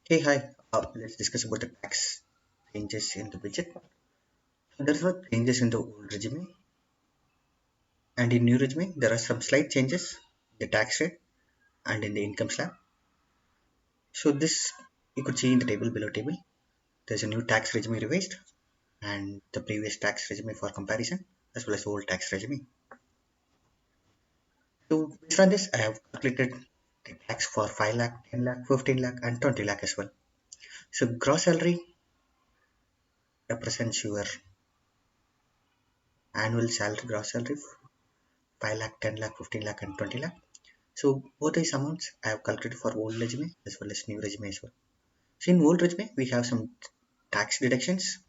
Hey, hi. Let's discuss about the tax changes in the budget. So there's no changes in the old regime, and in new regime there are some slight changes in the tax rate and in the income slab. So this you could see in the table below table. There's a new tax regime revised and the previous tax regime for comparison, as well as the old tax regime. So based on this, I have calculated the tax for 5 lakh, 10 lakh, 15 lakh, and 20 lakh as well. So gross salary represents your annual salary, gross salary, 5 lakh, 10 lakh, 15 lakh, and 20 lakh. So both these amounts I have calculated for old regime as well as new regime as well. So in old regime we have some tax deductions,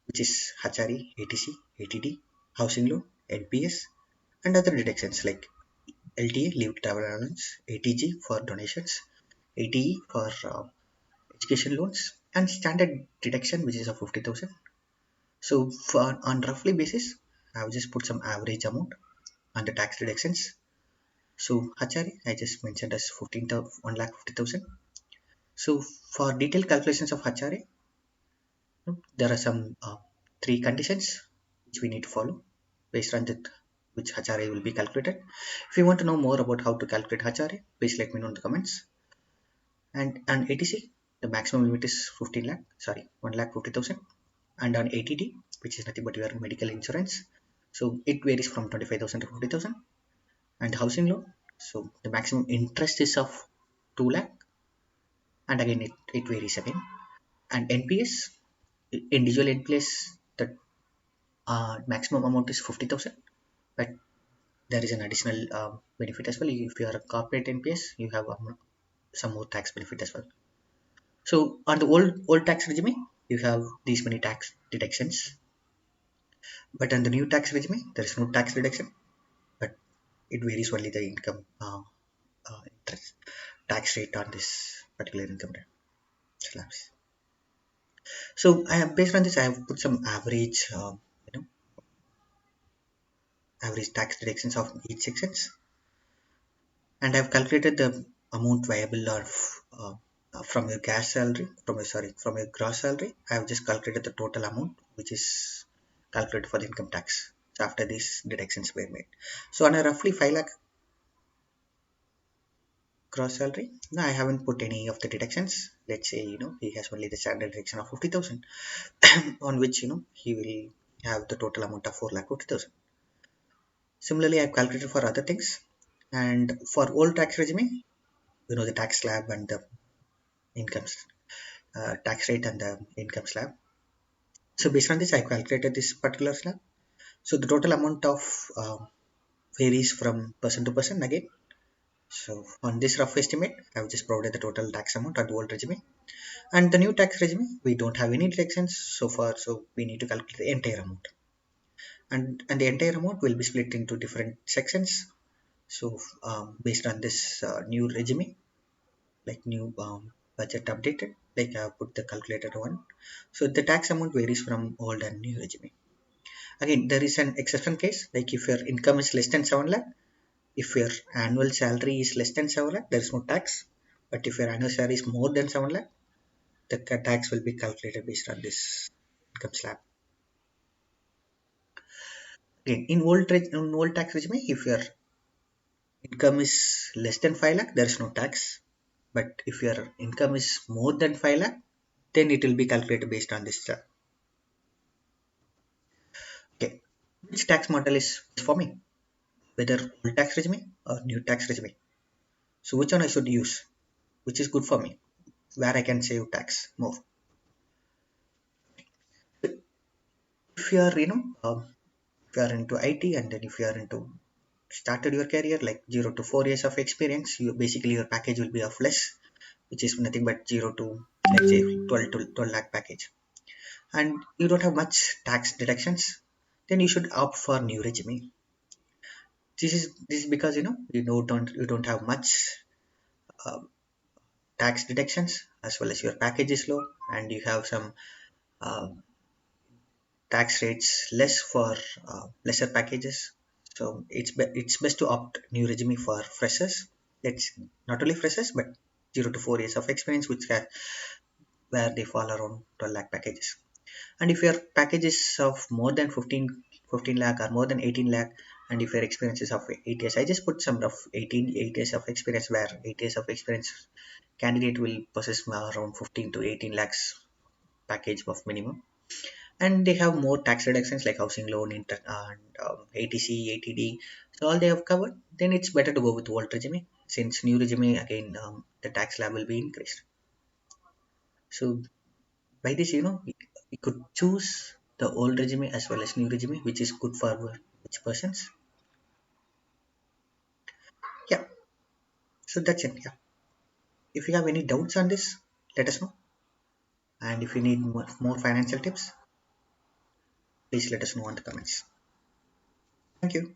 which is HRE, ATC, ATD, housing loan, NPS, and other deductions like LTA, leave travel allowance, ATG for donations, ATE for education loans, and standard deduction, which is of 50,000. So for on roughly basis, I have just put some average amount on the tax deductions. So HRE I just mentioned as 1,50,000. So for detailed calculations of HRA, there are some three conditions which we need to follow based on that which HRA will be calculated. If you want to know more about how to calculate HRA, please let me know in the comments. And on ATC, the maximum limit is 15 lakh, sorry, 1 lakh 50,000. And on ATD, which is nothing but your medical insurance, so it varies from 25,000 to 50,000. And housing loan, so the maximum interest is of 2 lakh, and again it varies again. And NPS, individual NPS, the maximum amount is 50,000, but there is an additional benefit as well. If you are a corporate NPS, you have some more tax benefit as well. So on the old tax regime, you have these many tax deductions, but on the new tax regime, there is no tax deduction, but it varies only the income interest tax rate on this particular income slabs. So I have based on this, I have put some you know, average tax deductions of each sections, and I've calculated the amount viable from your gas salary, from your gross salary. I've just calculated the total amount which is calculated for the income tax after these deductions were made. So on a roughly 5 lakh gross salary, no, I haven't put any of the deductions. Let's say he has only the standard deduction of 50,000, on which he will have the total amount of 4 lakh 50,000. Similarly, I've calculated for other things, and for old tax regime, the tax slab and the income tax rate and the income slab. So based on this, I calculated this particular slab. So the total amount of varies from person to person again. So on this rough estimate, I've just provided the total tax amount on the old regime. And the new tax regime, we don't have any deductions so far, so we need to calculate the entire amount. And the entire amount will be split into different sections. So based on this new regime, like new budget updated, like I put the calculated one. So the tax amount varies from old and new regime. Again, there is an exception case, like if your income is less than 7 lakh, if your annual salary is less than 7 lakh, there is no tax. But if your annual salary is more than 7 lakh, the tax will be calculated based on this income slab. Again, in old tax regime, if your income is less than 5 lakh, there is no tax. But if your income is more than 5 lakh, then it will be calculated based on this. Okay, which tax model is for me? Whether old tax regime or new tax regime? So which one I should use? Which is good for me? Where I can save tax more? If you are, if you are into IT, and then if you are into started your career like 0 to 4 years of experience, you basically your package will be of less, which is nothing but 0 to, let's say, 12 lakh package, and you don't have much tax deductions, then you should opt for new regime. This is because you don't have much uh, tax deductions, as well as your package is low, and you have some uh, tax rates less for lesser packages. So it's best to opt new regime for freshers. It's not only freshers but 0 to 4 years of experience, where they fall around 12 lakh packages. And if your package is of more than 15 lakh or more than 18 lakh, and if your experience is of 8 years, I just put some rough 8 years of experience, where 8 years of experience candidate will possess around 15 to 18 lakhs package of minimum. And they have more tax reductions like housing loan, and ATC, ATD. So all they have covered, then it's better to go with old regime, since new regime again, the tax slab will be increased. So by this, we could choose the old regime as well as new regime, which is good for which persons. Yeah, so that's it. Yeah, if you have any doubts on this, let us know. And if you need more financial tips, please let us know in the comments. Thank you.